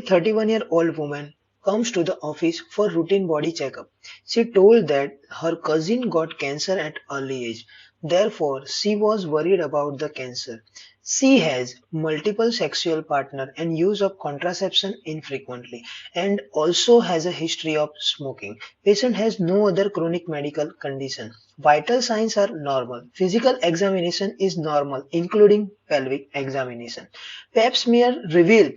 31-year-old woman comes to the office for routine body checkup. She told that her cousin got cancer at early age. Therefore, she was worried about the cancer. She has multiple sexual partner and use of contraception infrequently and also has a history of smoking. Patient has no other chronic medical condition. Vital signs are normal. Physical examination is normal, including pelvic examination. Pap smear reveal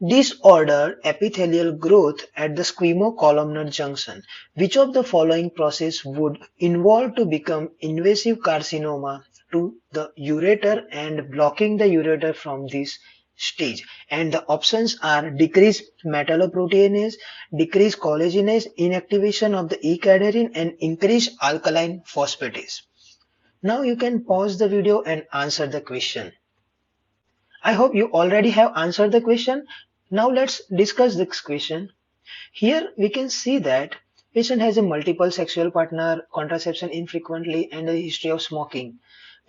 disordered epithelial growth at the squamocolumnar junction. Which of the following process would involve to become invasive carcinoma to the ureter and blocking the ureter from this stage? And the options are decreased metalloproteinase, decreased collagenase, inactivation of the E-cadherin, and increased alkaline phosphatase. Now you can pause the video and answer the question. I hope you already have answered the question. Now let's discuss this question. Here we can see that patient has a multiple sexual partner, contraception infrequently, and a history of smoking.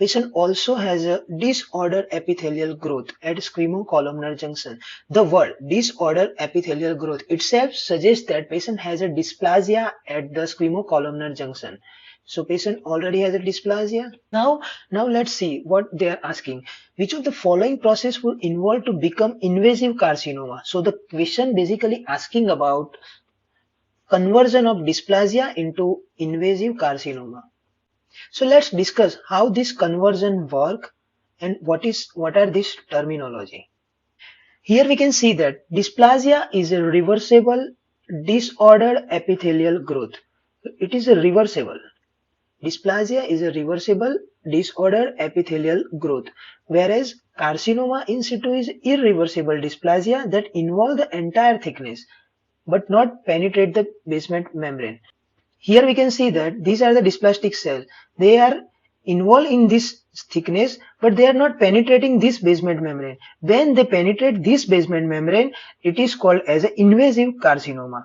Patient also has a disordered epithelial growth at squamocolumnar junction. The word disordered epithelial growth itself suggests that patient has a dysplasia at the squamocolumnar junction. So patient already has a dysplasia. Now let's see what they are asking. Which of the following process would involve to become invasive carcinoma? So the question basically asking about conversion of dysplasia into invasive carcinoma. So let's discuss how this conversion work and what are this terminology. Here we can see that dysplasia is a reversible disordered epithelial growth. It is a reversible. Dysplasia is a reversible disordered epithelial growth, whereas carcinoma in situ is irreversible dysplasia that involve the entire thickness but not penetrate the basement membrane. Here we can see that these are the dysplastic cells. They are involved in this thickness, but they are not penetrating this basement membrane. When they penetrate this basement membrane, it is called as an invasive carcinoma.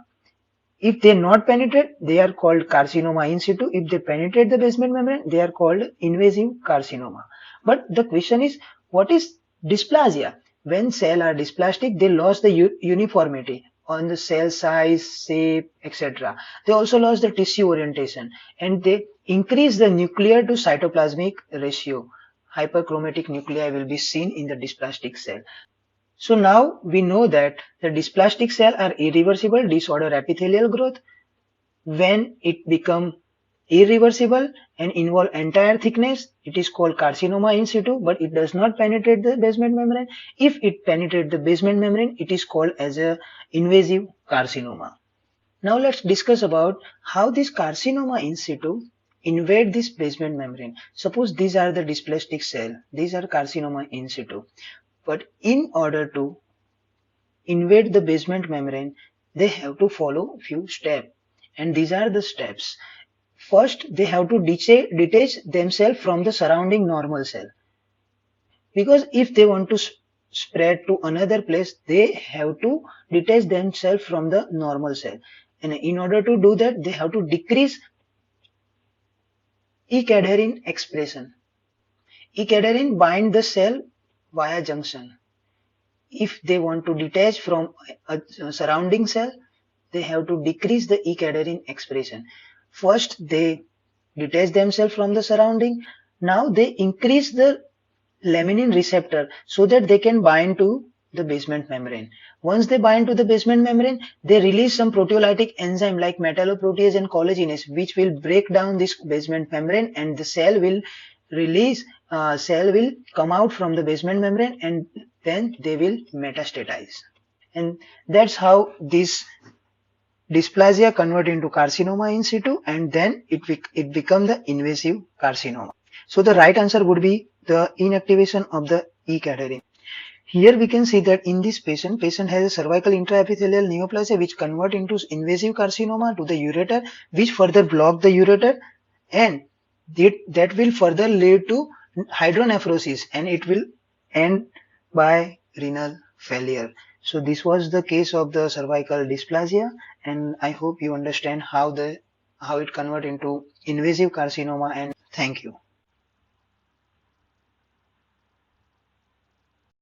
If they not penetrate, they are called carcinoma in situ. If they penetrate the basement membrane, they are called invasive carcinoma. But the question is, what is dysplasia? When cells are dysplastic, they lost the uniformity on the cell size, shape, etc. They also lost the tissue orientation and they increase the nuclear to cytoplasmic ratio. Hyperchromatic nuclei will be seen in the dysplastic cell. So now we know that the dysplastic cells are irreversible disordered epithelial growth. When it become irreversible and involve entire thickness, it is called carcinoma in situ, but it does not penetrate the basement membrane. If it penetrates the basement membrane, it is called as a invasive carcinoma. Now let's discuss about how this carcinoma in situ invade this basement membrane. Suppose these are the dysplastic cell, these are carcinoma in situ. But in order to invade the basement membrane, they have to follow few steps. And these are the steps. First, they have to detach themselves from the surrounding normal cell. Because if they want to spread to another place, they have to detach themselves from the normal cell. And in order to do that, they have to decrease E-cadherin expression. E-cadherin bind the cell via junction. If they want to detach from a surrounding cell, they have to decrease the E-cadherin expression. First, they detach themselves from the surrounding. Now they increase the laminin receptor so that they can bind to the basement membrane. Once they bind to the basement membrane, they release some proteolytic enzyme like metalloprotease and collagenase, which will break down this basement membrane, and the cell will come out from the basement membrane, and then they will metastatize. And that's how this dysplasia convert into carcinoma in situ, and then it become the invasive carcinoma. So the right answer would be the inactivation of the E-cadherin. Here we can see that in this patient has a cervical intraepithelial neoplasia which convert into invasive carcinoma to the ureter, which further block the ureter, and that will further lead to hydronephrosis, and it will end by renal failure. So this was the case of the cervical dysplasia, and I hope you understand how it convert into invasive carcinoma, and thank you.